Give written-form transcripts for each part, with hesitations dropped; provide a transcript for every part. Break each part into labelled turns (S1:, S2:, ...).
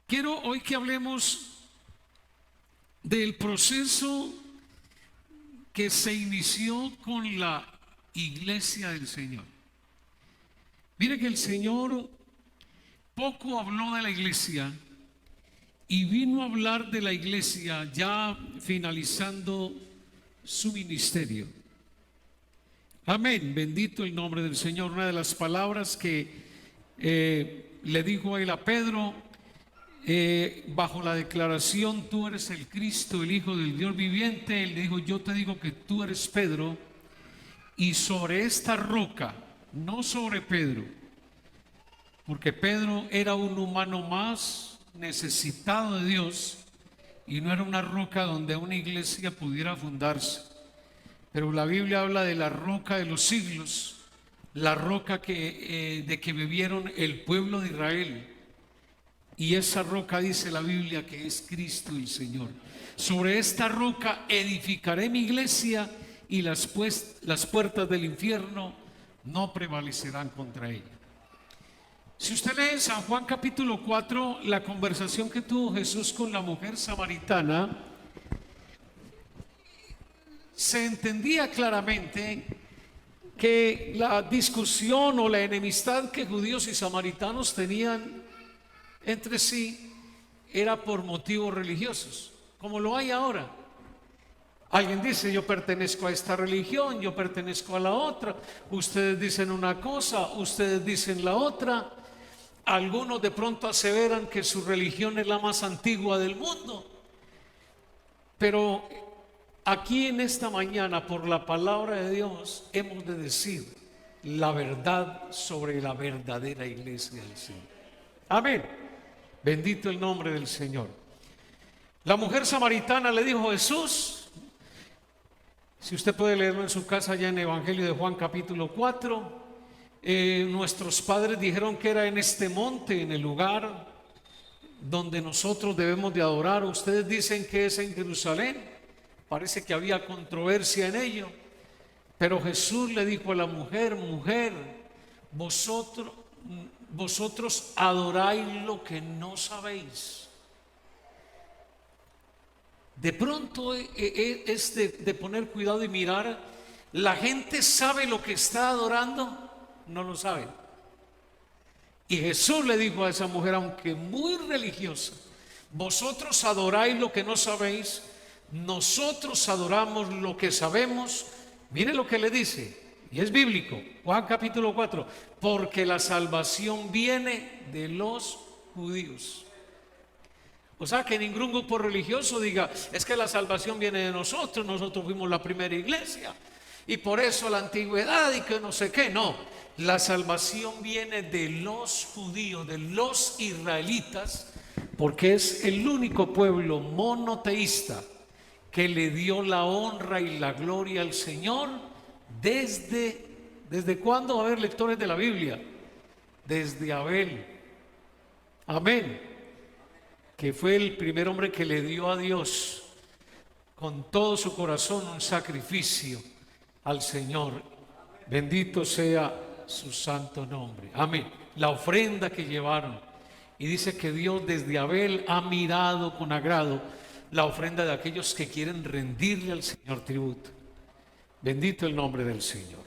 S1: Quiero hoy que hablemos del proceso que se inició con la iglesia del Señor. Mire que el Señor poco habló de la iglesia y vino a hablar de la iglesia ya finalizando su ministerio. Amén, bendito el nombre del Señor. Una de las palabras que le dijo él a Pedro, bajo la declaración: tú eres el Cristo, el Hijo del Dios viviente. Él le dijo: yo te digo que tú eres Pedro, y sobre esta roca, no sobre Pedro, porque Pedro era un humano más necesitado de Dios y no era una roca donde una iglesia pudiera fundarse. Pero la Biblia habla de la roca de los siglos, la roca de que bebieron el pueblo de Israel. Y esa roca, dice la Biblia, que es Cristo el Señor. Sobre esta roca edificaré mi iglesia, y las puertas del infierno no prevalecerán contra ella. Si usted lee en San Juan capítulo 4, la conversación que tuvo Jesús con la mujer samaritana, se entendía claramente que la discusión o la enemistad que judíos y samaritanos tenían entre sí era por motivos religiosos, como lo hay ahora. Alguien dice: yo pertenezco a esta religión, yo pertenezco a la otra. Ustedes dicen una cosa, ustedes dicen la otra. Algunos de pronto aseveran que su religión es la más antigua del mundo. Pero aquí en esta mañana, por la palabra de Dios, hemos de decir la verdad sobre la verdadera iglesia del Señor. Amén. Bendito el nombre del Señor. La mujer samaritana le dijo a Jesús, si usted puede leerlo en su casa, ya en el Evangelio de Juan capítulo 4, nuestros padres dijeron que era en este monte, en el lugar donde nosotros debemos de adorar. Ustedes dicen que es en Jerusalén. Parece que había controversia en ello, pero Jesús le dijo a la mujer: mujer, vosotros adoráis lo que no sabéis. De pronto es de poner cuidado y mirar. La gente sabe lo que está adorando, no lo sabe. Y Jesús le dijo a esa mujer, aunque muy religiosa: vosotros adoráis lo que no sabéis, nosotros adoramos lo que sabemos. Mire lo que le dice, y es bíblico, Juan capítulo 4: porque la salvación viene de los judíos. O sea, que ningún grupo religioso diga: es que la salvación viene de nosotros fuimos la primera iglesia y por eso la antigüedad y que no sé qué. No, la salvación viene de los judíos, de los israelitas, porque es el único pueblo monoteísta que le dio la honra y la gloria al Señor ¿desde cuándo? Va a haber lectores de la Biblia. Desde Abel. Amén. Que fue el primer hombre que le dio a Dios con todo su corazón un sacrificio al Señor. Bendito sea su santo nombre. Amén. La ofrenda que llevaron. Y dice que Dios desde Abel ha mirado con agrado la ofrenda de aquellos que quieren rendirle al Señor tributo. Bendito el nombre del Señor.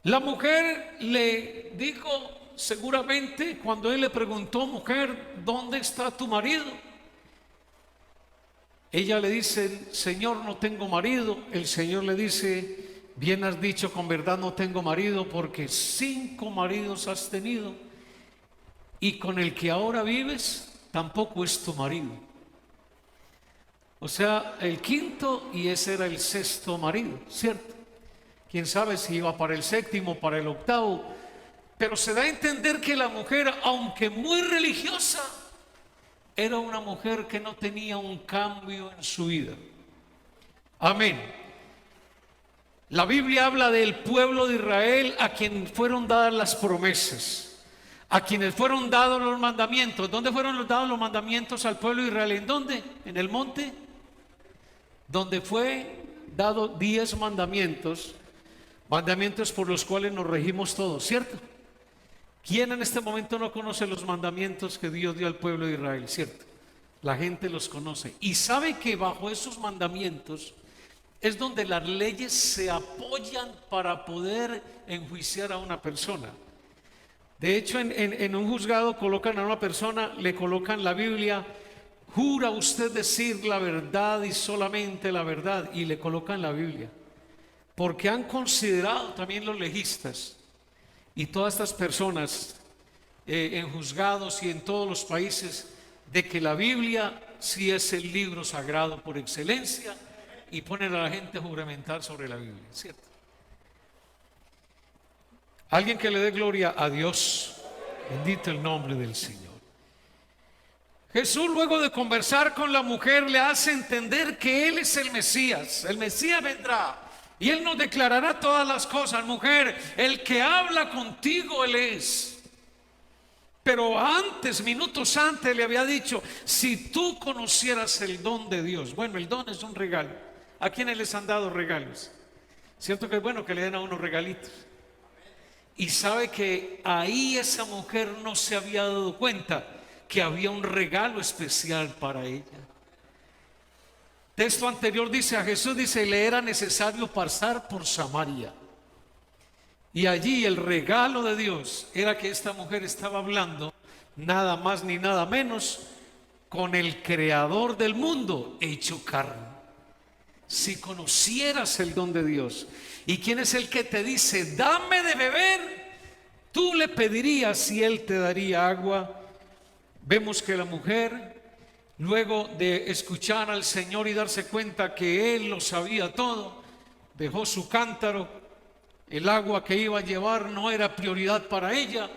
S1: La mujer le dijo, seguramente, cuando él le preguntó: mujer, ¿dónde está tu marido? Ella le dice: Señor, no tengo marido. El Señor le dice: bien has dicho, con verdad no tengo marido, porque 5 maridos has tenido, y con el que ahora vives tampoco es tu marido. O sea, el quinto, y ese era el 6º marido, ¿cierto? Quién sabe si iba para el 7º, para el 8º. Pero se da a entender que la mujer, aunque muy religiosa, era una mujer que no tenía un cambio en su vida. Amén. La Biblia habla del pueblo de Israel, a quien fueron dadas las promesas, a quienes fueron dados los mandamientos. ¿Dónde fueron dados los mandamientos al pueblo de Israel? ¿En dónde? En el monte, donde fue dado 10 mandamientos, mandamientos por los cuales nos regimos todos, ¿cierto? ¿Quién en este momento no conoce los mandamientos que Dios dio al pueblo de Israel? ¿Cierto? La gente los conoce y sabe que bajo esos mandamientos es donde las leyes se apoyan para poder enjuiciar a una persona. De hecho, en un juzgado colocan a una persona, le colocan la Biblia, jura usted decir la verdad y solamente la verdad, y le colocan la Biblia. Porque han considerado también los legistas y todas estas personas en juzgados y en todos los países de que la Biblia sí es el libro sagrado por excelencia, y ponen a la gente a juramentar sobre la Biblia, ¿cierto? Alguien que le dé gloria a Dios. Bendito el nombre del Señor. Jesús, luego de conversar con la mujer, le hace entender que Él es el Mesías. El Mesías vendrá y Él nos declarará todas las cosas. Mujer, el que habla contigo, Él es. Pero antes, minutos antes, le había dicho: si tú conocieras el don de Dios. Bueno, el don es un regalo. ¿A quiénes les han dado regalos? Cierto que es bueno que le den a unos regalitos. Y sabe que ahí esa mujer no se había dado cuenta que había un regalo especial para ella. Texto anterior dice, a Jesús dice, le era necesario pasar por Samaria. Y allí el regalo de Dios era que esta mujer estaba hablando nada más ni nada menos con el creador del mundo hecho carne. Si conocieras el don de Dios, ¿y quién es el que te dice dame de beber? Tú le pedirías y él te daría agua. Vemos que la mujer, luego de escuchar al Señor y darse cuenta que Él lo sabía todo, dejó su cántaro. El agua que iba a llevar no era prioridad para ella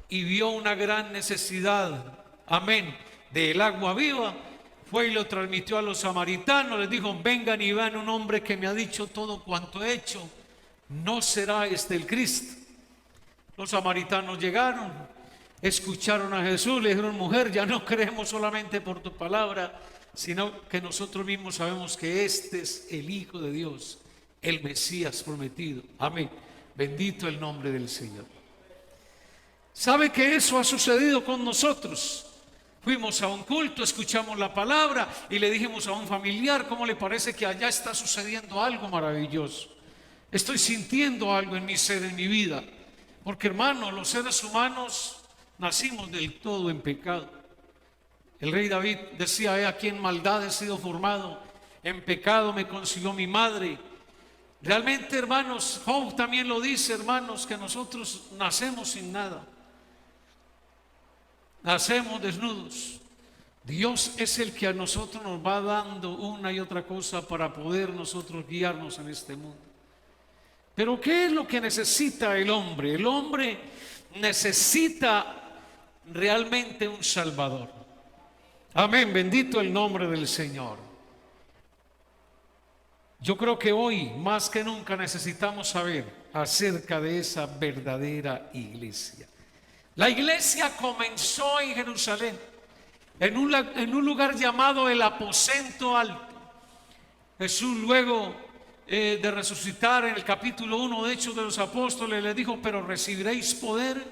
S1: y vio una gran necesidad, amén, del agua viva. Fue y lo transmitió a los samaritanos, les dijo: vengan y vean un hombre que me ha dicho todo cuanto he hecho. ¿No será este el Cristo? Los samaritanos llegaron, escucharon a Jesús, le dijeron: mujer, ya no creemos solamente por tu palabra, sino que nosotros mismos sabemos que este es el Hijo de Dios, el Mesías prometido. Amén. Bendito el nombre del Señor. ¿Sabe que eso ha sucedido con nosotros? Fuimos a un culto, escuchamos la palabra y le dijimos a un familiar: ¿cómo le parece que allá está sucediendo algo maravilloso? Estoy sintiendo algo en mi ser, en mi vida. Porque, hermano, los seres humanos nacimos del todo en pecado. El rey David decía: he aquí en maldad he sido formado, en pecado me concibió mi madre. Realmente, hermanos, Job también lo dice, hermanos, que nosotros nacemos sin nada. Nacemos desnudos. Dios es el que a nosotros nos va dando una y otra cosa para poder nosotros guiarnos en este mundo. Pero ¿qué es lo que necesita el hombre? El hombre necesita realmente un Salvador. Amén, bendito el nombre del Señor. Yo creo que hoy más que nunca necesitamos saber acerca de esa verdadera iglesia. La iglesia comenzó en Jerusalén, en un lugar llamado el aposento alto. Jesús, luego de resucitar, en el capítulo 1 de Hechos de los Apóstoles, le dijo: pero recibiréis poder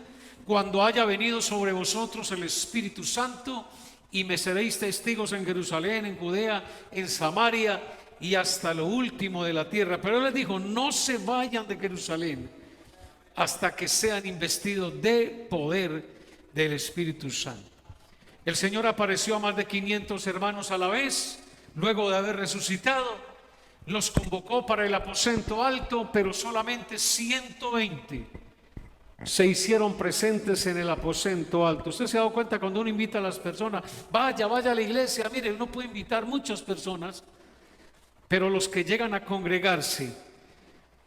S1: cuando haya venido sobre vosotros el Espíritu Santo, y me seréis testigos en Jerusalén, en Judea, en Samaria y hasta lo último de la tierra. Pero él les dijo: no se vayan de Jerusalén hasta que sean investidos de poder del Espíritu Santo. El Señor apareció a más de 500 hermanos a la vez, luego de haber resucitado. Los convocó para el aposento alto, pero solamente 120 se hicieron presentes en el aposento alto. Usted se ha dado cuenta cuando uno invita a las personas: vaya a la iglesia. Mire, uno puede invitar muchas personas, pero los que llegan a congregarse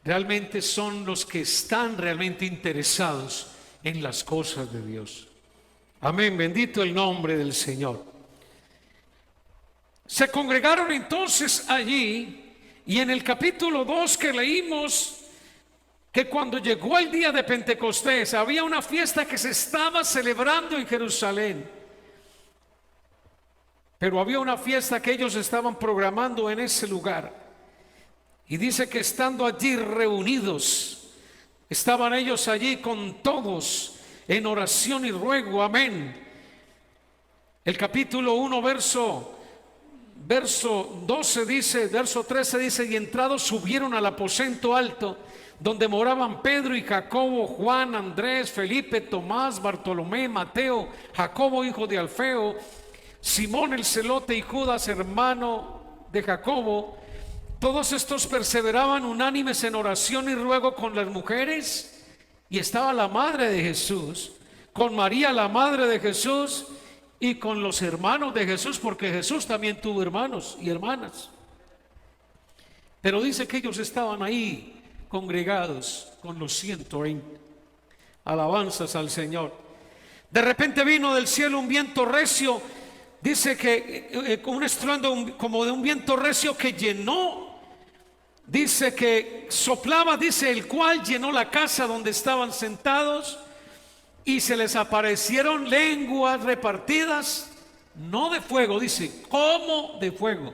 S1: realmente son los que están realmente interesados en las cosas de Dios. Amén, bendito el nombre del Señor. Se congregaron entonces allí, y en el capítulo 2 que leímos, que cuando llegó el día de Pentecostés había una fiesta que se estaba celebrando en Jerusalén. Pero había una fiesta que ellos estaban programando en ese lugar. Y dice que estando allí reunidos, estaban ellos allí con todos en oración y ruego. Amén. El capítulo 1, verso 12 dice, verso 13 dice: y entrados subieron al aposento alto, donde moraban Pedro y Jacobo, Juan, Andrés, Felipe, Tomás, Bartolomé, Mateo, Jacobo hijo de Alfeo, Simón el celote y Judas hermano de Jacobo. Todos estos perseveraban unánimes en oración y ruego con las mujeres, y estaba la madre de Jesús, con María la madre de Jesús, y con los hermanos de Jesús, porque Jesús también tuvo hermanos y hermanas. Pero dice que ellos estaban ahí congregados con los 120. Alabanzas al Señor. De repente vino del cielo un viento recio, dice que con un estruendo como de un viento recio que llenó, dice que soplaba, dice, el cual llenó la casa donde estaban sentados, y se les aparecieron lenguas repartidas, no de fuego, dice, como de fuego.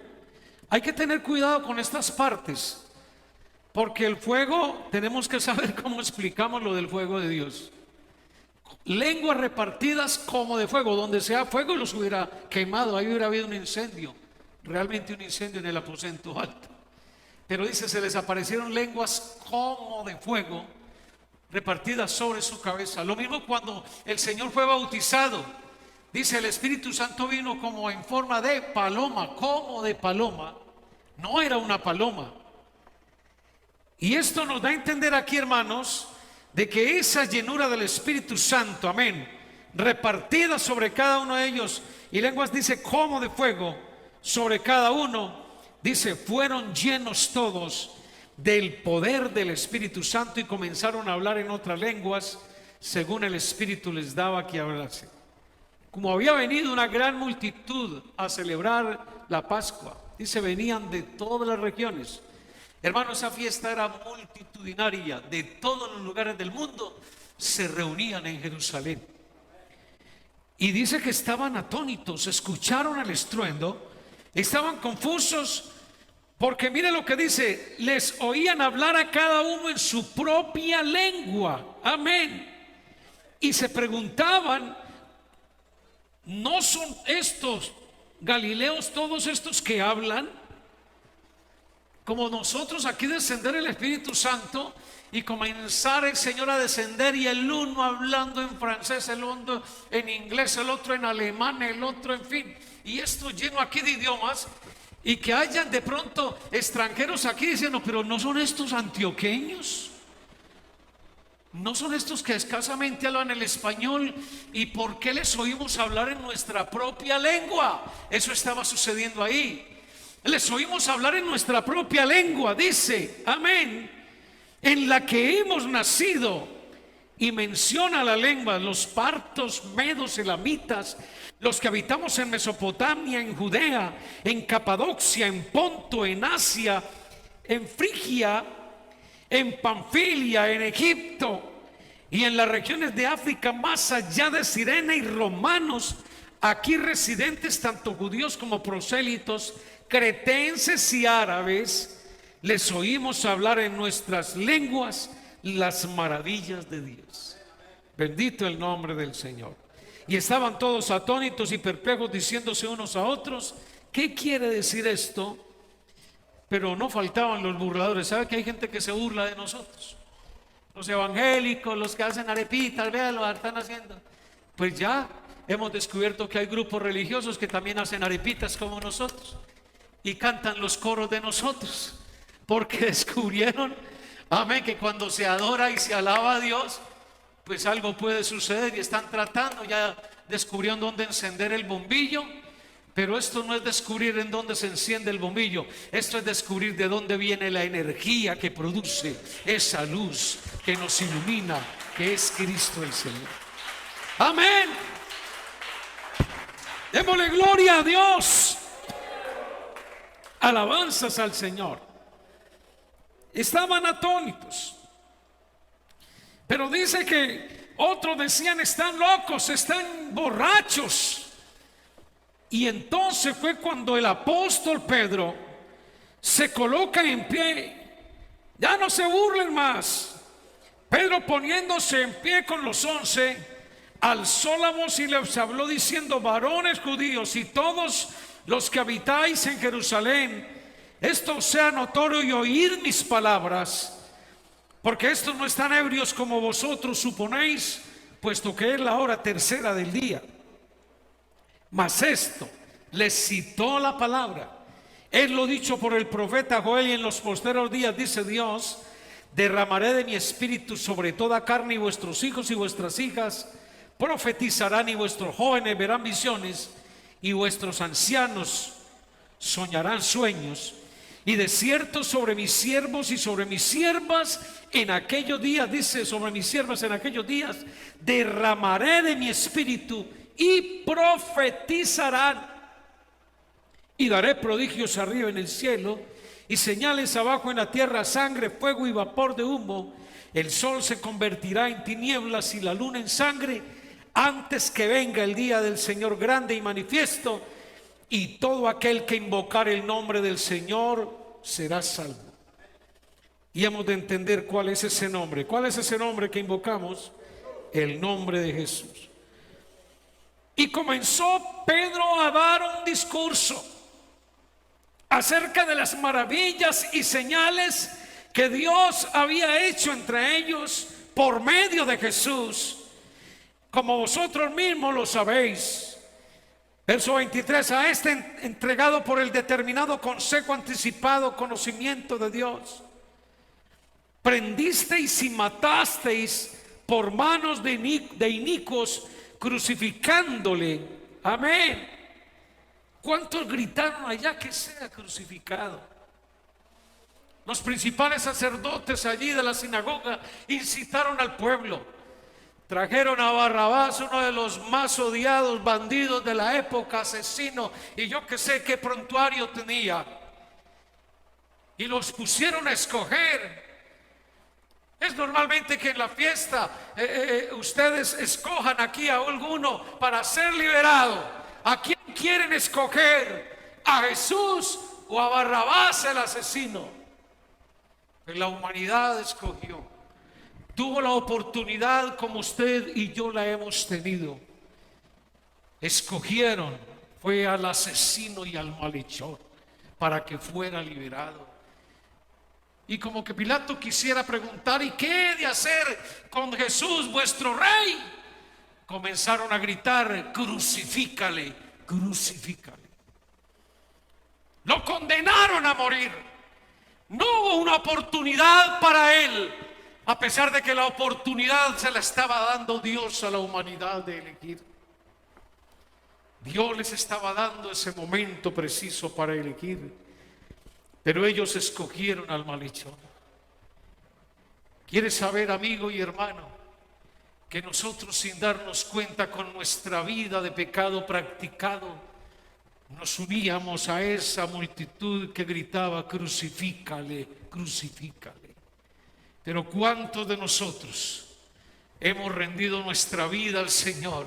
S1: Hay que tener cuidado con estas partes, porque el fuego, tenemos que saber cómo explicamos lo del fuego de Dios. Lenguas repartidas como de fuego. Donde sea fuego los hubiera quemado, ahí hubiera habido un incendio, realmente un incendio en el aposento alto. Pero dice, se les aparecieron lenguas como de fuego, repartidas sobre su cabeza. Lo mismo cuando el Señor fue bautizado, dice, el Espíritu Santo vino como en forma de paloma, como de paloma. No era una paloma. Y esto nos da a entender aquí, hermanos, de que esa llenura del Espíritu Santo, amén, repartida sobre cada uno de ellos, y lenguas, dice, como de fuego sobre cada uno, dice, fueron llenos todos del poder del Espíritu Santo y comenzaron a hablar en otras lenguas según el Espíritu les daba que hablase. Como había venido una gran multitud a celebrar la Pascua, dice, venían de todas las regiones. Hermano, esa fiesta era multitudinaria, de todos los lugares del mundo se reunían en Jerusalén. Y dice que estaban atónitos, escucharon el estruendo, estaban confusos, porque mire lo que dice, les oían hablar a cada uno en su propia lengua. Amén. Y se preguntaban, ¿no son estos galileos todos estos que hablan? Como nosotros aquí descender el Espíritu Santo y comenzar el Señor a descender, y el uno hablando en francés, el otro en inglés, el otro en alemán, el otro en fin, y esto lleno aquí de idiomas, y que hayan de pronto extranjeros aquí diciendo, pero ¿no son estos antioqueños? ¿No son estos que escasamente hablan el español? ¿Y por qué les oímos hablar en nuestra propia lengua? Eso estaba sucediendo ahí. Les oímos hablar en nuestra propia lengua, dice, amén, en la que hemos nacido. Y menciona la lengua, los partos, medos, elamitas, los que habitamos en Mesopotamia, en Judea, en Capadocia, en Ponto, en Asia, en Frigia, en Panfilia, en Egipto y en las regiones de África más allá de Cirene, y romanos, aquí residentes, tanto judíos como prosélitos, cretenses y árabes, les oímos hablar en nuestras lenguas las maravillas de Dios. Bendito el nombre del Señor. Y estaban todos atónitos y perplejos, diciéndose unos a otros, ¿qué quiere decir esto? Pero no faltaban los burladores. ¿Sabe que hay gente que se burla de nosotros? Los evangélicos, los que hacen arepitas, vean lo que están haciendo. Pues ya hemos descubierto que hay grupos religiosos que también hacen arepitas como nosotros y cantan los coros de nosotros, porque descubrieron, amén, que cuando se adora y se alaba a Dios, pues algo puede suceder, y están tratando, ya descubrieron dónde encender el bombillo. Pero esto no es descubrir en dónde se enciende el bombillo, esto es descubrir de dónde viene la energía que produce esa luz que nos ilumina, que es Cristo el Señor. Amén. Démosle gloria a Dios. Alabanzas al Señor. Estaban atónitos, pero dice que otros decían, están locos, están borrachos. Y entonces fue cuando el apóstol Pedro se coloca en pie. Ya no se burlen más. Pedro, poniéndose en pie con los 11, alzó la voz y les habló diciendo: varones judíos y todos los que habitáis en Jerusalén, esto sea notorio y oíd mis palabras, porque estos no están ebrios como vosotros suponéis, puesto que es la hora tercera del día. Mas esto les citó la palabra, es lo dicho por el profeta Joel: y en los postreros días, dice Dios, derramaré de mi espíritu sobre toda carne, y vuestros hijos y vuestras hijas profetizarán, y vuestros jóvenes verán visiones, y vuestros ancianos soñarán sueños. Y de cierto sobre mis siervos y sobre mis siervas en aquellos días, dice, sobre mis siervas en aquellos días, derramaré de mi espíritu y profetizarán. Y daré prodigios arriba en el cielo y señales abajo en la tierra: sangre, fuego y vapor de humo. El sol se convertirá en tinieblas y la luna en sangre, antes que venga el día del Señor grande y manifiesto, y todo aquel que invocar el nombre del Señor será salvo. Y hemos de entender cuál es ese nombre. ¿Cuál es ese nombre que invocamos? El nombre de Jesús. Y comenzó Pedro a dar un discurso acerca de las maravillas y señales que Dios había hecho entre ellos por medio de Jesús, como vosotros mismos lo sabéis. Verso 23: a este entregado por el determinado consejo anticipado conocimiento de Dios, prendisteis y matasteis por manos de inicuos, crucificándole. Amén. ¿Cuántos gritaron allá que sea crucificado? Los principales sacerdotes allí de la sinagoga incitaron al pueblo. Trajeron a Barrabás, uno de los más odiados bandidos de la época, asesino, y yo que sé qué prontuario tenía, y los pusieron a escoger. Es normalmente que en la fiesta ustedes escojan aquí a alguno para ser liberado. ¿A quién quieren escoger? ¿A Jesús o a Barrabás el asesino? Pues la humanidad escogió. Tuvo la oportunidad como usted y yo la hemos tenido. Escogieron, fue al asesino y al malhechor para que fuera liberado. Y como que Pilato quisiera preguntar: ¿y qué he de hacer con Jesús, vuestro rey? Comenzaron a gritar: crucifícale, crucifícale. Lo condenaron a morir. No hubo una oportunidad para él, a pesar de que la oportunidad se la estaba dando Dios a la humanidad de elegir. Dios les estaba dando ese momento preciso para elegir, pero ellos escogieron al malhechor. ¿Quieres saber, amigo y hermano, que nosotros, sin darnos cuenta, con nuestra vida de pecado practicado, nos uníamos a esa multitud que gritaba: crucifícale, crucifícale? Pero ¿cuántos de nosotros hemos rendido nuestra vida al Señor,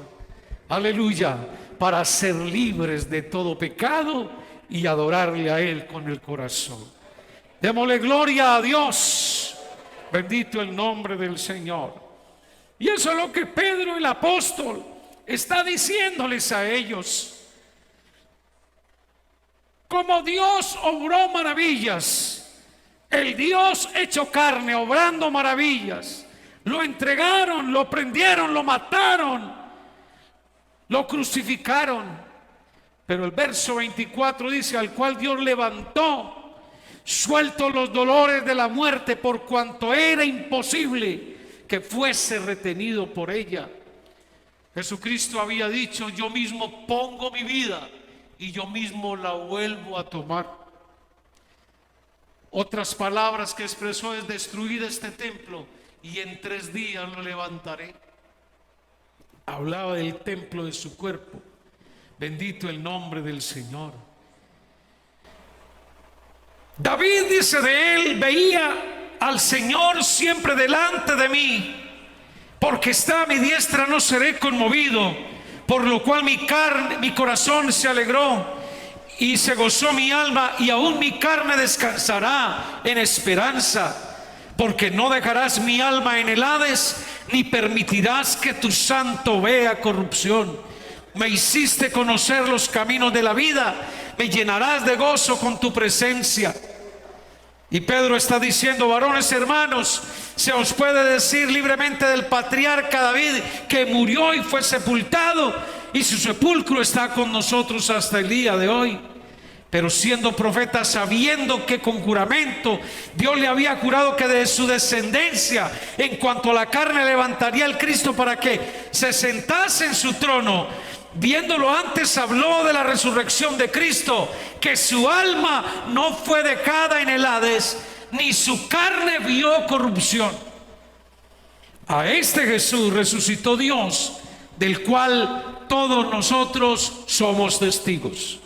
S1: aleluya, para ser libres de todo pecado y adorarle a Él con el corazón? Démosle gloria a Dios. Bendito el nombre del Señor. Y eso es lo que Pedro, el apóstol, está diciéndoles a ellos. Como Dios obró maravillas, el Dios hecho carne obrando maravillas, lo entregaron, lo prendieron, lo mataron, lo crucificaron. Pero el verso 24 dice: al cual Dios levantó, sueltos los dolores de la muerte, por cuanto era imposible que fuese retenido por ella. Jesucristo había dicho: yo mismo pongo mi vida y yo mismo la vuelvo a tomar. Otras palabras que expresó es: destruid este templo y en 3 días lo levantaré. Hablaba del templo de su cuerpo. Bendito el nombre del Señor. David dice de él: veía al Señor siempre delante de mí, porque está a mi diestra, no seré conmovido. Por lo cual mi corazón se alegró y se gozó mi alma, y aún mi carne descansará en esperanza, porque no dejarás mi alma en el Hades, ni permitirás que tu santo vea corrupción. Me hiciste conocer los caminos de la vida, me llenarás de gozo con tu presencia. Y Pedro está diciendo: varones hermanos, se os puede decir libremente del patriarca David, que murió y fue sepultado, y su sepulcro está con nosotros hasta el día de hoy. Pero siendo profeta, sabiendo que con juramento Dios le había jurado que de su descendencia en cuanto a la carne levantaría el Cristo para que se sentase en su trono, viéndolo antes habló de la resurrección de Cristo, que su alma no fue dejada en el Hades, ni su carne vio corrupción. A este Jesús resucitó Dios, del cual todos nosotros somos testigos.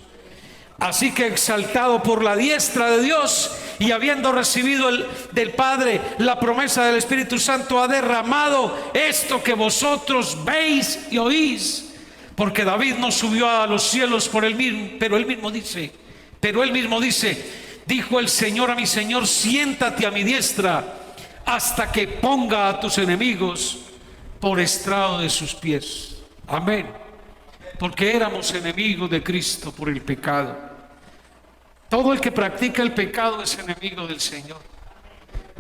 S1: Así que, exaltado por la diestra de Dios y habiendo recibido del Padre la promesa del Espíritu Santo, ha derramado esto que vosotros veis y oís. Porque David no subió a los cielos por él mismo, pero él mismo dice, dijo el Señor a mi Señor: siéntate a mi diestra hasta que ponga a tus enemigos por estrado de sus pies. Amén. Porque éramos enemigos de Cristo por el pecado. Todo el que practica el pecado es enemigo del Señor.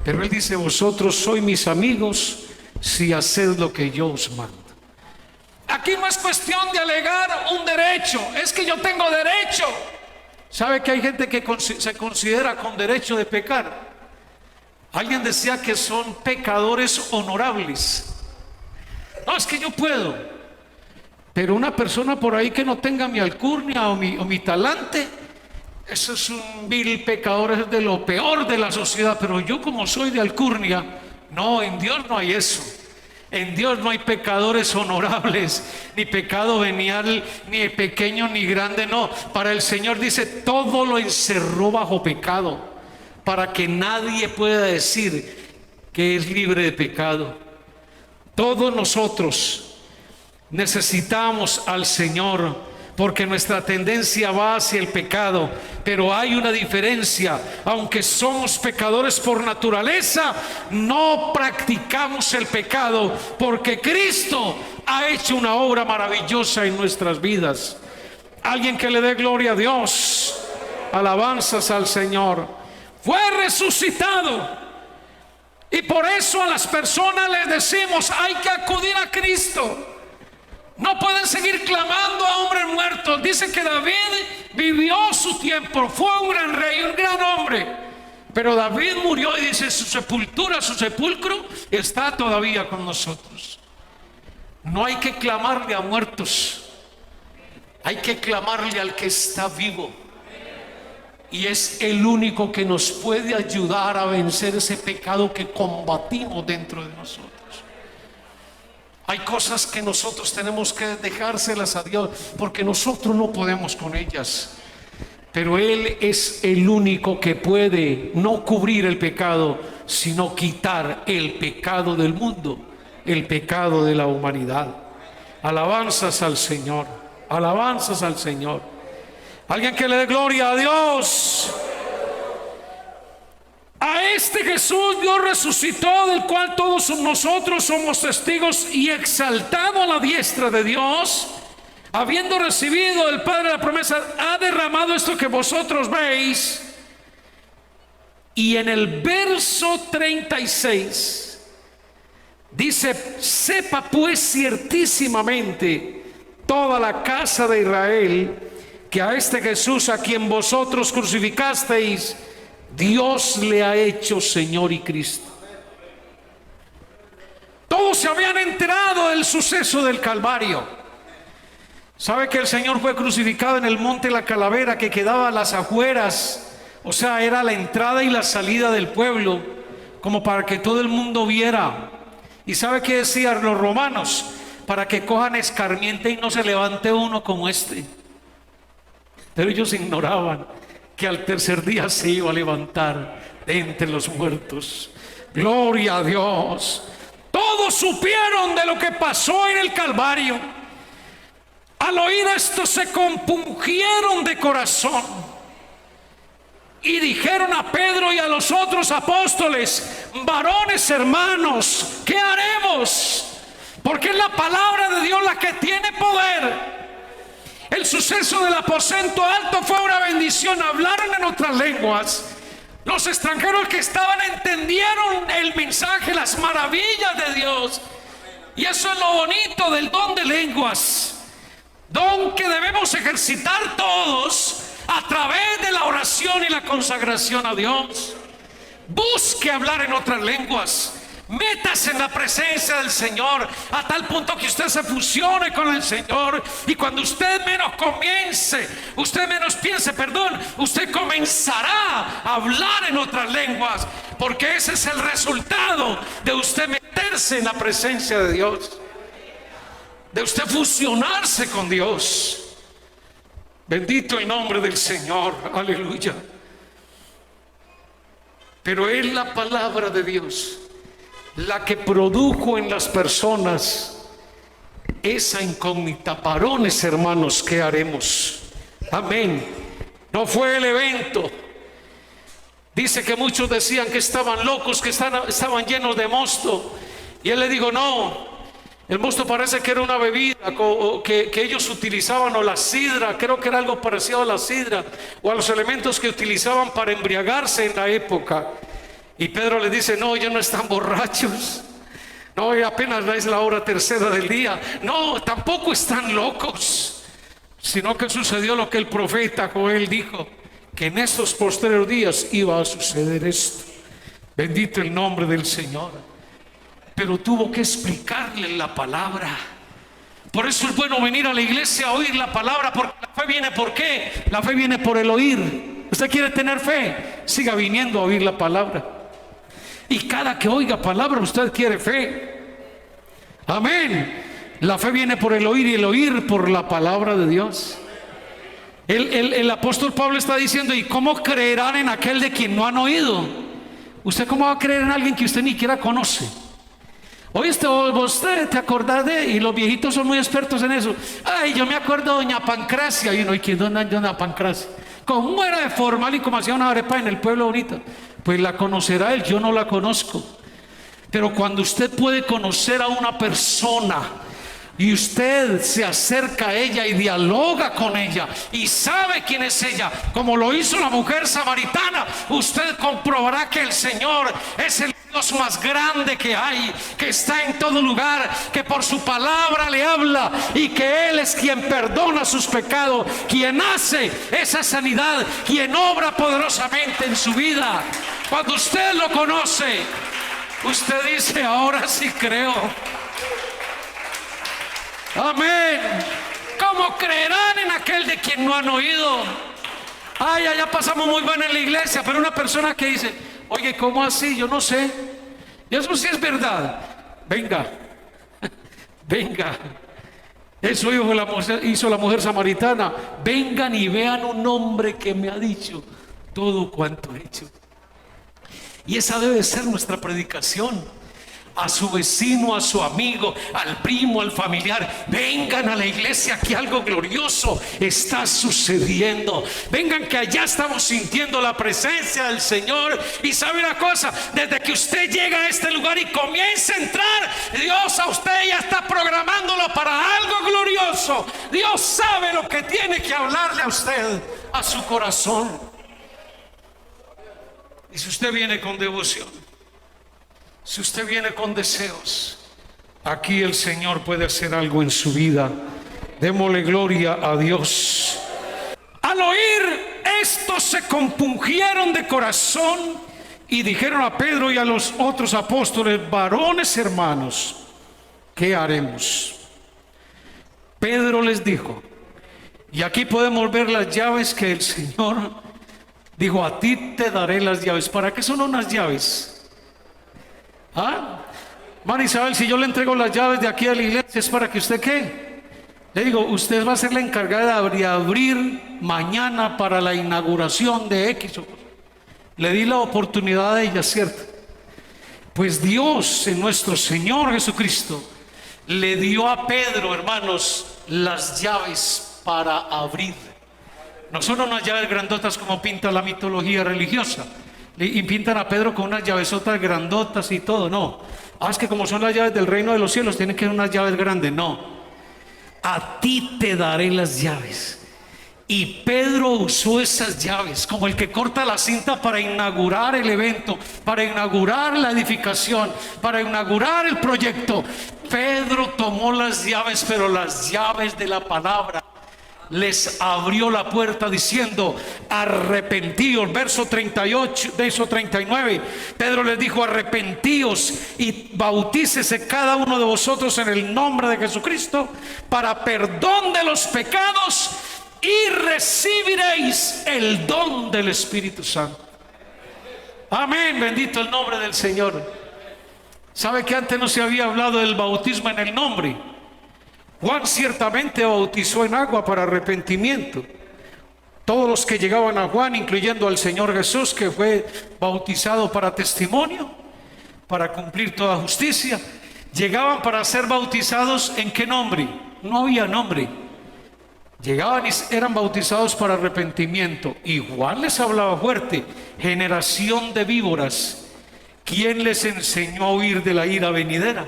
S1: Pero Él dice: vosotros sois mis amigos si haced lo que yo os mando. Aquí no es cuestión de alegar un derecho, es que yo tengo derecho. ¿Sabe que hay gente que se considera con derecho de pecar? Alguien decía que son pecadores honorables. No, es que yo puedo. Pero una persona por ahí que no tenga mi alcurnia o mi talante, eso es un vil pecador, es de lo peor de la sociedad. Pero yo, como soy de alcurnia, no, en Dios no hay eso. En Dios no hay pecadores honorables, ni pecado venial, ni pequeño ni grande, no. Para el Señor, dice, todo lo encerró bajo pecado, para que nadie pueda decir que es libre de pecado. Todos nosotros necesitamos al Señor, porque nuestra tendencia va hacia el pecado. Pero hay una diferencia: aunque somos pecadores por naturaleza, no practicamos el pecado, porque Cristo ha hecho una obra maravillosa en nuestras vidas. Alguien que le dé gloria a Dios. Alabanzas al Señor. Fue resucitado, y por eso a las personas les decimos: hay que acudir a Cristo. No pueden seguir clamando a hombres muertos. Dice que David vivió su tiempo, fue un gran rey, un gran hombre, pero David murió, y dice: su sepultura, su sepulcro está todavía con nosotros. No hay que clamarle a muertos, hay que clamarle al que está vivo, y es el único que nos puede ayudar a vencer ese pecado que combatimos dentro de nosotros. Hay cosas que nosotros tenemos que dejárselas a Dios, porque nosotros no podemos con ellas. Pero Él es el único que puede no cubrir el pecado, sino quitar el pecado del mundo, el pecado de la humanidad. Alabanzas al Señor, alabanzas al Señor. Alguien que le dé gloria a Dios. A este Jesús Dios resucitó, del cual todos nosotros somos testigos, y exaltado a la diestra de Dios, habiendo recibido del Padre la promesa, ha derramado esto que vosotros veis. Y en el verso 36 dice: sepa pues ciertísimamente toda la casa de Israel, que a este Jesús, a quien vosotros crucificasteis, Dios le ha hecho Señor y Cristo. Todos se habían enterado del suceso del Calvario. ¿Sabe que el Señor fue crucificado en el monte La Calavera, que quedaba a las afueras? O sea, era la entrada y la salida del pueblo, como para que todo el mundo viera. ¿Y sabe qué decían los romanos? Para que cojan escarmiente y no se levante uno como este. Pero ellos ignoraban que al tercer día se iba a levantar de entre los muertos. Gloria a Dios. Todos supieron de lo que pasó en el Calvario. Al oír esto se compungieron de corazón. Y dijeron a Pedro y a los otros apóstoles: varones hermanos, ¿qué haremos? Porque es la palabra de Dios la que tiene poder. El suceso del aposento alto fue una bendición. Hablaron en otras lenguas. Los extranjeros que estaban entendieron el mensaje, las maravillas de Dios. Y eso es lo bonito del don de lenguas, don que debemos ejercitar todos a través de la oración y la consagración a Dios. Busque hablar en otras lenguas. Métase en la presencia del Señor a tal punto que usted se fusione con el Señor. Y cuando usted menos piense, usted comenzará a hablar en otras lenguas, porque ese es el resultado de usted meterse en la presencia de Dios, de usted fusionarse con Dios. Bendito el nombre del Señor, aleluya. Pero es la palabra de Dios la que produjo en las personas esa incógnita. Varones hermanos, ¿qué haremos? Amén. No fue el evento. Dice que muchos decían que estaban locos, que estaban llenos de mosto. Y él le dijo: no, el mosto parece que era una bebida que ellos utilizaban, o la sidra, creo que era algo parecido a la sidra, o a los elementos que utilizaban para embriagarse en la época. Y Pedro le dice: no, ellos no están borrachos, no, apenas es la hora tercera del día, no, tampoco están locos, sino que sucedió lo que el profeta Joel dijo, que en estos postreros días iba a suceder esto. Bendito el nombre del Señor. Pero tuvo que explicarle la palabra. Por eso es bueno venir a la iglesia a oír la palabra, porque la fe viene ¿por qué? La fe viene por el oír. ¿Usted quiere tener fe? Siga viniendo a oír la palabra. Y cada que oiga palabra usted quiere fe. Amén. La fe viene por el oír, y el oír por la palabra de Dios. El apóstol Pablo está diciendo: ¿y cómo creerán en aquel de quien no han oído? ¿Usted cómo va a creer en alguien que usted ni siquiera conoce? Oíste, usted te acordás de, y los viejitos son muy expertos en eso. Ay, yo me acuerdo de doña Pancracia. Y no, ¿y quién es doña Pancracia? ¿Cómo era de formal y cómo hacía una arepa en el pueblo ahorita? Pues la conocerá él, yo no la conozco. Pero cuando usted puede conocer a una persona y usted se acerca a ella y dialoga con ella y sabe quién es ella, como lo hizo la mujer samaritana, usted comprobará que el Señor es el Dios más grande que hay, que está en todo lugar, que por su palabra le habla, y que Él es quien perdona sus pecados, quien hace esa sanidad, quien obra poderosamente en su vida. Cuando usted lo conoce, usted dice: ahora sí creo. Amén. ¿Cómo creerán en aquel de quien no han oído? Ay, allá pasamos muy bien en la iglesia, pero una persona que dice: oye, ¿cómo así? Yo no sé. Y eso sí es verdad. Venga, venga. Eso hizo la mujer samaritana. Vengan y vean un hombre que me ha dicho todo cuanto he hecho. Y esa debe ser nuestra predicación. A su vecino, a su amigo, al primo, al familiar: vengan a la iglesia, que algo glorioso está sucediendo. Vengan, que allá estamos sintiendo la presencia del Señor. Y sabe una cosa: desde que usted llega a este lugar y comienza a entrar, Dios a usted ya está programándolo para algo glorioso. Dios sabe lo que tiene que hablarle a usted, a su corazón. Y si usted viene con devoción, si usted viene con deseos, aquí el Señor puede hacer algo en su vida. Démosle gloria a Dios. Al oír esto, se compungieron de corazón y dijeron a Pedro y a los otros apóstoles: varones hermanos, ¿qué haremos? Pedro les dijo, y aquí podemos ver las llaves que el Señor dijo: a ti te daré las llaves. ¿Para qué son unas llaves? María Isabel, si yo le entrego las llaves de aquí a la iglesia, ¿es para que usted qué? Le digo: usted va a ser la encargada de abrir mañana para la inauguración de X. Le di la oportunidad a ella, ¿cierto? Pues Dios, en nuestro Señor Jesucristo, le dio a Pedro, hermanos, las llaves para abrir No son unas llaves grandotas como pinta la mitología religiosa. Y pintan a Pedro con unas llavesotas grandotas y todo, no. Es que como son las llaves del reino de los cielos, tienen que ser unas llaves grandes, no. A ti te daré las llaves. Y Pedro usó esas llaves como el que corta la cinta para inaugurar el evento, para inaugurar la edificación, para inaugurar el proyecto. Pedro tomó las llaves, pero las llaves de la palabra. Les abrió la puerta diciendo: arrepentíos. Verso 38, verso 39. Pedro les dijo: arrepentíos y bautícese cada uno de vosotros en el nombre de Jesucristo para perdón de los pecados, y recibiréis el don del Espíritu Santo. Amén, bendito el nombre del Señor. ¿Sabe que antes no se había hablado del bautismo en el nombre? Juan ciertamente bautizó en agua para arrepentimiento. Todos los que llegaban a Juan, incluyendo al Señor Jesús, que fue bautizado para testimonio, para cumplir toda justicia, llegaban para ser bautizados. ¿En qué nombre? No había nombre. Llegaban y eran bautizados para arrepentimiento. Y Juan les hablaba fuerte: generación de víboras, ¿quién les enseñó a huir de la ira venidera?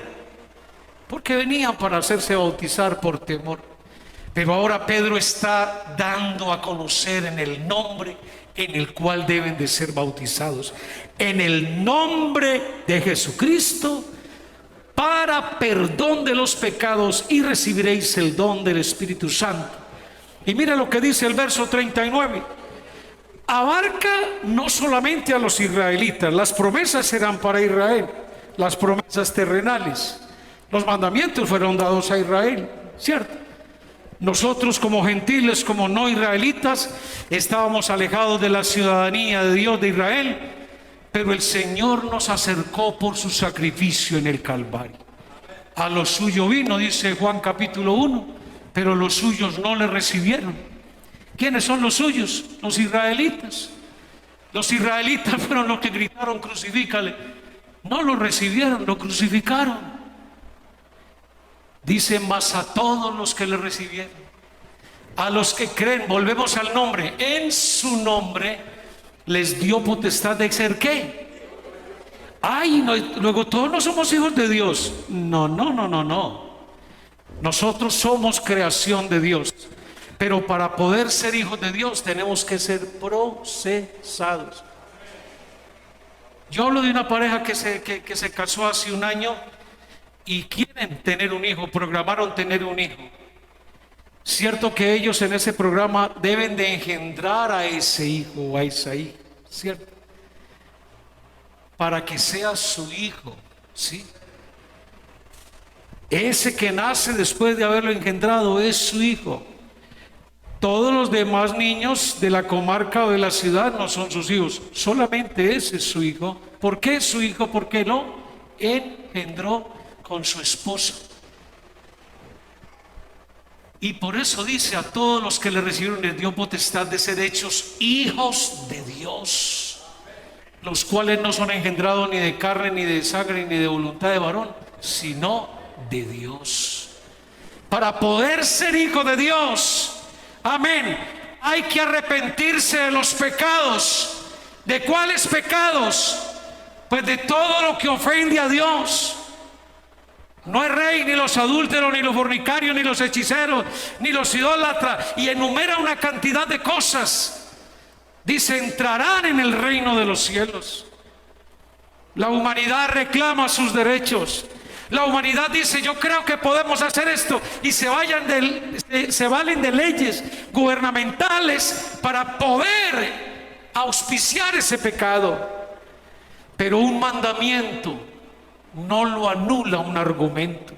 S1: Porque venían para hacerse bautizar por temor. Pero ahora Pedro está dando a conocer en el nombre en el cual deben de ser bautizados: en el nombre de Jesucristo, para perdón de los pecados, y recibiréis el don del Espíritu Santo. Y mira lo que dice el verso 39. Abarca no solamente a los israelitas. Las promesas serán para Israel, las promesas terrenales. Los mandamientos fueron dados a Israel, ¿cierto? Nosotros como gentiles, como no israelitas, estábamos alejados de la ciudadanía de Dios de Israel, pero el Señor nos acercó por su sacrificio en el Calvario. A lo suyo vino, dice Juan capítulo 1, pero los suyos no le recibieron. ¿Quiénes son los suyos? Los israelitas. Los israelitas fueron los que gritaron: crucifícale. No lo recibieron, lo crucificaron. Dice: mas a todos los que le recibieron, a los que creen, volvemos al nombre, en su nombre les dio potestad de ser ¿qué? Ay, no, luego todos no somos hijos de Dios. No. Nosotros somos creación de Dios, pero para poder ser hijos de Dios tenemos que ser procesados. Yo hablo de una pareja que se casó hace un año y quieren tener un hijo, programaron tener un hijo. Cierto que ellos en ese programa deben de engendrar a ese hijo o a esa hija, ¿cierto? Para que sea su hijo, ¿sí? Ese que nace después de haberlo engendrado es su hijo. Todos los demás niños de la comarca o de la ciudad no son sus hijos, solamente ese es su hijo. ¿Por qué es su hijo? Porque lo engendró con su esposa. Y por eso dice: a todos los que le recibieron les dio potestad de ser hechos hijos de Dios, los cuales no son engendrados ni de carne, ni de sangre, ni de voluntad de varón, sino de Dios. Para poder ser hijo de Dios, amén, hay que arrepentirse de los pecados. ¿De cuáles pecados? Pues de todo lo que ofende a Dios. No es rey, ni los adúlteros, ni los fornicarios, ni los hechiceros, ni los idólatras, y enumera una cantidad de cosas. Dice: entrarán en el reino de los cielos. La humanidad reclama sus derechos. La humanidad dice: yo creo que podemos hacer esto, y se valen de leyes gubernamentales para poder auspiciar ese pecado. Pero un mandamiento no lo anula un argumento.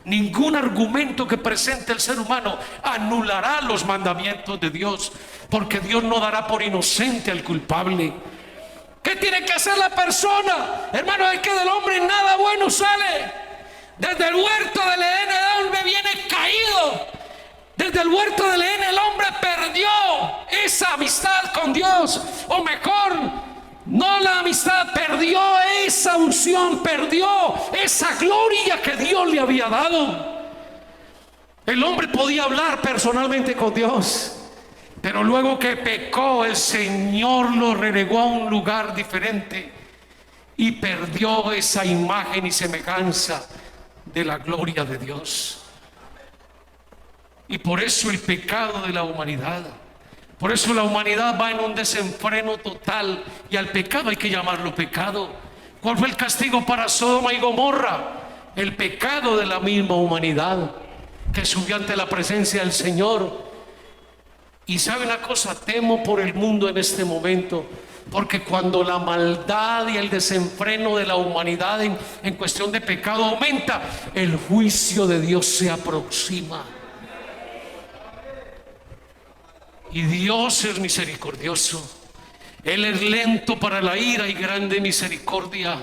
S1: Ningún argumento que presente el ser humano anulará los mandamientos de Dios, porque Dios no dará por inocente al culpable. ¿Qué tiene que hacer la persona? Hermano, es que del hombre nada bueno sale. Desde el huerto del Edén el hombre viene caído. Desde el huerto del Edén el hombre perdió esa amistad con Dios, o mejor, no la amistad, perdió esa unción, perdió esa gloria que Dios le había dado. El hombre podía hablar personalmente con Dios,
S2: Pero luego que pecó, el Señor lo relegó a un lugar diferente y perdió esa imagen y semejanza de la gloria de Dios. Y por eso el pecado de la humanidad, por eso la humanidad va en un desenfreno total, y al pecado hay que llamarlo pecado. ¿Cuál fue el castigo para Sodoma y Gomorra? El pecado de la misma humanidad que subió ante la presencia del Señor. Y sabe una cosa, temo por el mundo en este momento, porque cuando la maldad y el desenfreno de la humanidad en cuestión de pecado aumenta, el juicio de Dios se aproxima. Y Dios es misericordioso. Él es lento para la ira y grande misericordia.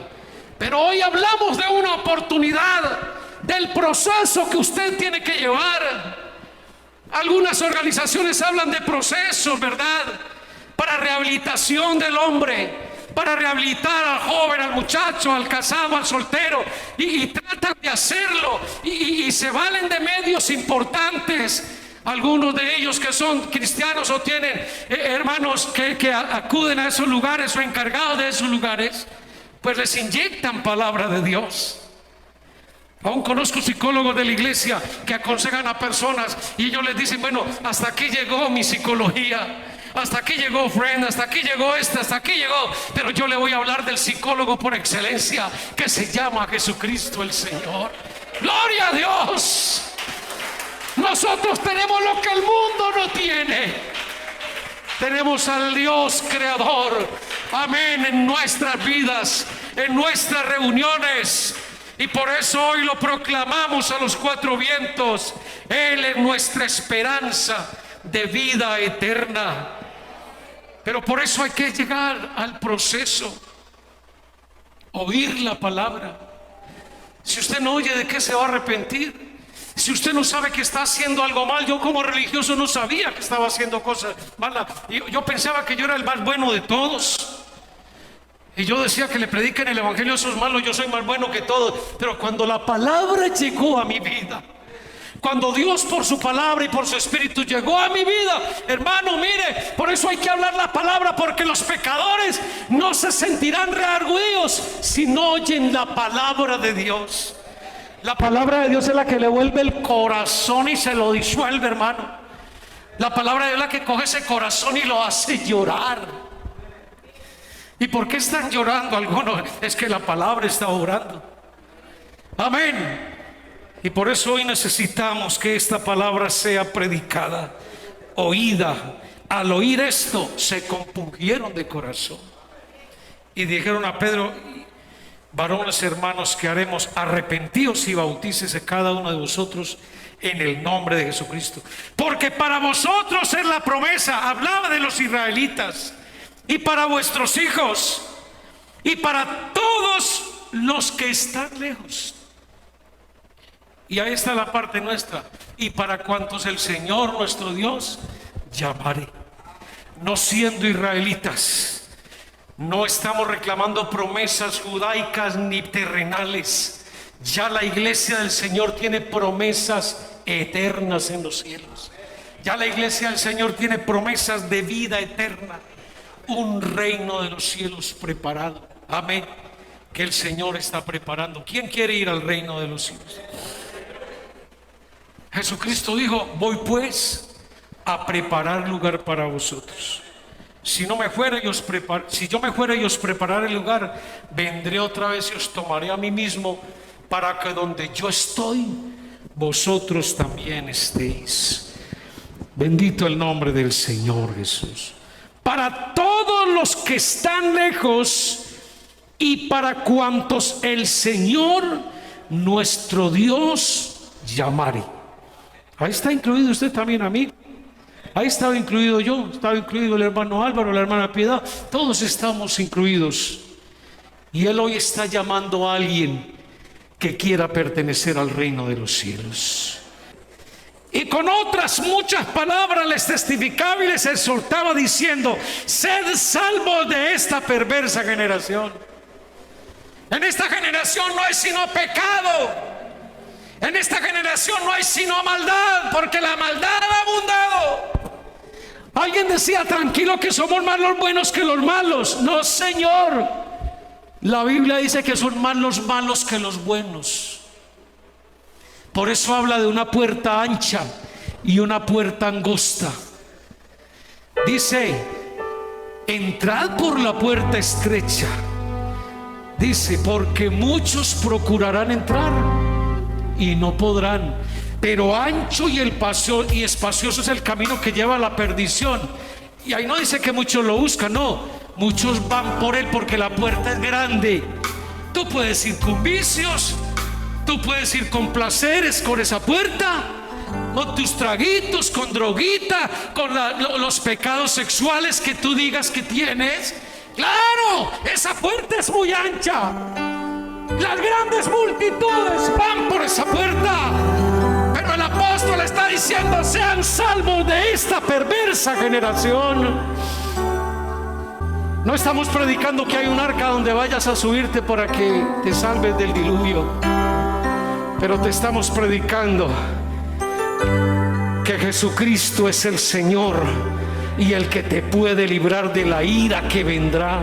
S2: Pero hoy hablamos de una oportunidad, del proceso que usted tiene que llevar. Algunas organizaciones hablan de procesos, ¿verdad? Para rehabilitación del hombre, para rehabilitar al joven, al muchacho, al casado, al soltero, y tratan de hacerlo, y se valen de medios importantes. Algunos de ellos que son cristianos o tienen hermanos que acuden a esos lugares o encargados de esos lugares, pues les inyectan palabra de Dios. Aún conozco psicólogos de la iglesia que aconsejan a personas y ellos les dicen: bueno, hasta aquí llegó mi psicología, hasta aquí llegó friend, hasta aquí llegó hasta aquí llegó, pero yo le voy a hablar del psicólogo por excelencia, que se llama Jesucristo el Señor. ¡Gloria a Dios! Nosotros tenemos lo que el mundo no tiene. Tenemos al Dios creador, amén, en nuestras vidas, en nuestras reuniones. Y por eso hoy lo proclamamos a los cuatro vientos. Él es nuestra esperanza de vida eterna. Pero por eso hay que llegar al proceso, oír la palabra. Si usted no oye, ¿de qué se va a arrepentir? Si usted no sabe que está haciendo algo mal, yo como religioso no sabía que estaba haciendo cosas malas. Yo pensaba que yo era el más bueno de todos. Y yo decía que le prediquen el evangelio a esos malos, yo soy más bueno que todos. Pero cuando la palabra llegó a mi vida, cuando Dios por su palabra y por su espíritu llegó a mi vida, hermano, mire, por eso hay que hablar la palabra, porque los pecadores no se sentirán redarguidos si no oyen la palabra de Dios. La palabra de Dios es la que le vuelve el corazón y se lo disuelve, hermano. La palabra de Dios es la que coge ese corazón y lo hace llorar. ¿Y por qué están llorando algunos? Es que la palabra está orando. Amén. Y por eso hoy necesitamos que esta palabra sea predicada, oída. Al oír esto, se compungieron de corazón y dijeron a Pedro: varones hermanos, ¿qué haremos? Arrepentíos y bautícese cada uno de vosotros en el nombre de Jesucristo, porque para vosotros es la promesa. Hablaba de los israelitas. Y para vuestros hijos, y para todos los que están lejos. Y ahí está la parte nuestra: y para cuantos el Señor nuestro Dios llamare. No siendo israelitas, no estamos reclamando promesas judaicas ni terrenales. Ya la iglesia del Señor tiene promesas eternas en los cielos. Ya la iglesia del Señor tiene promesas de vida eterna. Un reino de los cielos preparado. Amén. Que el Señor está preparando. ¿Quién quiere ir al reino de los cielos? Jesucristo dijo: voy pues a preparar lugar para vosotros. Si yo me fuera y os preparara el lugar, vendré otra vez y os tomaré a mí mismo, para que donde yo estoy, vosotros también estéis. Bendito el nombre del Señor Jesús. Para todos los que están lejos y para cuantos el Señor nuestro Dios llamare. Ahí está incluido usted también, amigo. Ahí estaba incluido yo, estaba incluido el hermano Álvaro, la hermana Piedad. Todos estamos incluidos. Y Él hoy está llamando a alguien que quiera pertenecer al reino de los cielos. Y con otras muchas palabras les testificaba y les exhortaba diciendo: sed salvos de esta perversa generación. En esta generación no hay sino pecado. En esta generación no hay sino maldad, porque la maldad ha abundado. Alguien decía, tranquilo, que somos más los buenos que los malos. No, Señor. La Biblia dice que son más los malos que los buenos. Por eso habla de una puerta ancha y una puerta angosta. Dice, entrad por la puerta estrecha. Dice, porque muchos procurarán entrar y no podrán. Pero ancho y espacioso es el camino que lleva a la perdición. Y ahí no dice que muchos lo buscan, no. Muchos van por él porque la puerta es grande. Tú puedes ir con vicios, tú puedes ir con placeres con esa puerta, con tus traguitos, con droguita, con los pecados sexuales que tú digas que tienes. Claro, esa puerta es muy ancha. Las grandes multitudes van por esa puerta. Pero el apóstol está diciendo, sean salvos de esta perversa generación. No estamos predicando que hay un arca donde vayas a subirte para que te salves del diluvio, pero te estamos predicando que Jesucristo es el Señor y el que te puede librar de la ira que vendrá.